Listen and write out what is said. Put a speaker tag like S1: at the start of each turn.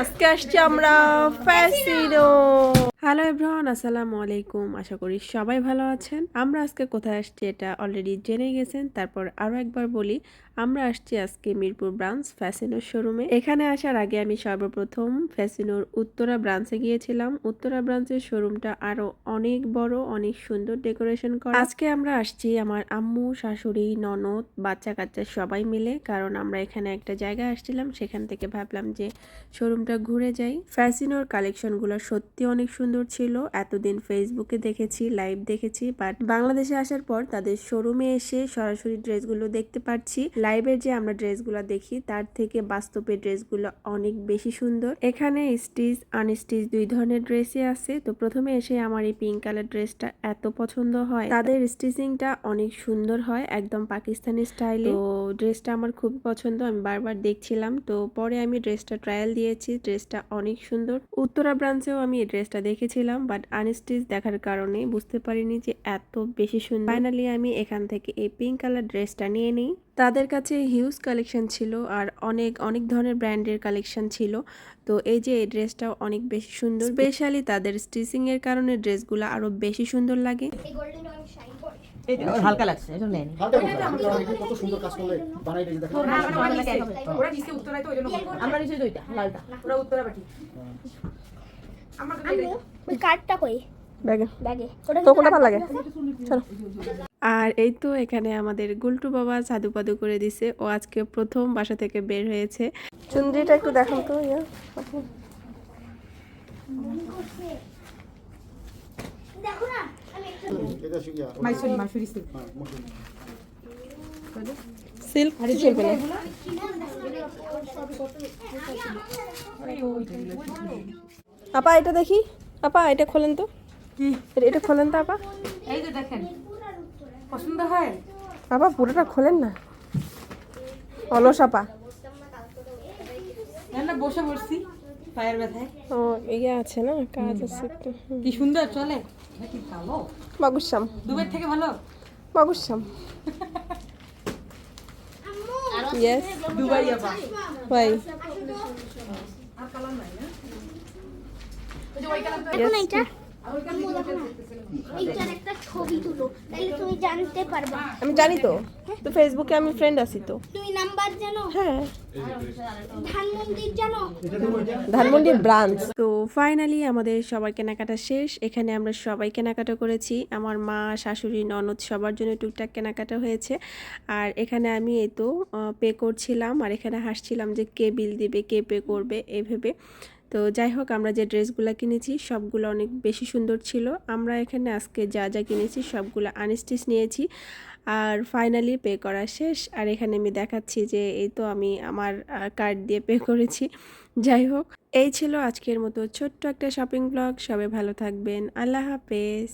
S1: আজকে আসছি আমরা ফ্যাসিনো। হ্যালো এভরিওয়ান, আসসালামু আলাইকুম। আশা করি সবাই ভালো আছেন। আমরা আজকে কোথায় আসছি এটা অলরেডি জেনে গেছেন। তারপর আরো একবার বলি, আমরা আসছি আজকে মিরপুর ব্রাঞ্চ ফ্যাসিনোর শোরুমে। এখানে আসার আগে আমি সর্বপ্রথম ফ্যাসিনোর উত্তরা ব্রাঞ্চে গিয়েছিলাম। উত্তরা ব্রাঞ্চের শোরুমটা আরো অনেক বড়, অনেক সুন্দর ডেকোরেশন করা। আজকে আমরা আসছি আমার আম্মু, শাশুড়ি, ননদ, বাচ্চা কাচ্চা সবাই মিলে, কারণ আমরা এখানে একটা জায়গায় আসছিলাম, সেখান থেকে ভাবলাম যে শোরুমটা ঘুরে যাই। ফ্যাসিনোর কালেকশনগুলো সত্যি অনেক সুন্দর ছিল। এতদিন ফেসবুকে দেখেছি, লাইভ দেখেছি, বাট বাংলাদেশে আসার পর তাদের শোরুমে এসে সরাসরি ড্রেসগুলো দেখতে পাচ্ছি। লাইভের যে আমরা ড্রেসগুলো দেখি তার থেকে বাস্তবের ড্রেসগুলো অনেক বেশি সুন্দর। এখানে স্টিচ আনস্টিচ দুই ধরনের ড্রেসই আছে। তো প্রথমে এসে আমার এই পিঙ্ক কালার ড্রেসটা এত পছন্দ হয়, তাদের স্টিচিংটা অনেক সুন্দর হয়, একদম পাকিস্তানি স্টাইলে। তো ড্রেসটা আমার খুব পছন্দ, আমি বারবার দেখছিলাম। তো পরে আমি ড্রেসটা ট্রায়াল দিয়েছি, ড্রেসটা অনেক সুন্দর। উত্তরা ব্রাঞ্চেও আমি এই ড্রেসটা দেখেছিলাম, বাট আনস্টিচ দেখার কারণে বুঝতে পারিনি যে এত বেশি সুন্দর। ফাইনালি আমি এখান থেকে এই পিঙ্ক কালার ড্রেসটা নিয়ে নিই। তাদের কাছে হিউজ কালেকশন ছিল আর অনেক অনেক ধরনের ব্র্যান্ডের কালেকশন ছিল। তো এই যে এই ড্রেসটাও অনেক বেশি সুন্দর, স্পেশালি তাদের স্টিচিং এর কারণে ড্রেসগুলো আরো বেশি সুন্দর লাগে।
S2: হালকা লাগছে এটা নেন
S3: কত সুন্দর কাজ করলে বানাই দিয়েছে দেখো।
S4: ওরা নিচে উত্তরায় তো ওই জন্য
S2: আমরা নিচে দুইটা লালটা
S4: ওরা উত্তরা বাটি আমরা তো
S5: ওই কার্ডটা কই
S1: ব্যাগে
S5: ব্যাগে
S1: তো কোনটা ভালো লাগে চলো। আর এই তো এখানে আমাদের গুলটু বাবা সাধু পাদু করে দিছে। ও আজকে প্রথম বাসা থেকে বের হয়েছে। চুন্দ্রিটা একটু দেখান তো।
S5: দেখো না আমি একটা
S3: এটা শিখিয়া
S4: মাইসুরি মাইসুরি সিল্ক
S3: হ্যাঁ মুসলিম
S1: সিল্ক সিল্ক না আপা, এটা দেখি। আপা এটা খোলেন তো,
S4: কি
S1: এটা খোলেন তো আপা।
S4: এই যে দেখেন পছন্দ হয়
S1: আপা পুরোটা খোলেন না, অলস আপা।
S4: না বসে পড়ছি পায়ের ব্যথায়
S1: ও ইয়ে আছে না, কাজ আছে একটু।
S4: কি সুন্দর চলে কি ভালো
S1: বাগুসাম
S4: দুবের থেকে ভালো
S1: বাগুসাম। ইয়েস
S4: দুবাই আপা
S1: ভাই।
S5: দেখো না এটা এইটার একটা ছবি তুলো তাহলে তুমি জানতে পারবে
S1: আমি জানি তো, তো ফেসবুকে আমি ফ্রেন্ড আছি তো।
S5: তুমি নাম্বার জানো
S1: হ্যাঁ,
S5: ধানমন্দির জানো
S1: ধানমন্ডির ব্রাঞ্চ। তো ফাইনালি আমাদের সবার কেনাকাটা শেষ। এখানে আমরা সবাই কেনাকাটা করেছি, আমার মা, শাশুড়ি, ননদ সবার জন্য টুকটাক কেনাকাটা হয়েছে। আর এখানে আমি এই তো পে করছিলাম, আর এখানে হাসছিলাম যে কে বিল দিবে, কে পে করবে এই ভেবে। তো যাই হোক, আমরা যে ড্রেসগুলো কিনেছি সবগুলো অনেক বেশি সুন্দর ছিল। আমরা এখানে আজকে যা যা কিনেছি সবগুলো আনস্টিচ নিয়েছি। আর ফাইনালি পে করা শেষ। আর এখানে আমি দেখাচ্ছি যে এই তো আমি আমার কার্ড দিয়ে পে করেছি। যাই হোক, এই ছিল আজকের মতো ছোট্ট একটা শপিং ব্লগ। সবাই ভালো থাকবেন, আল্লাহ হাফেজ।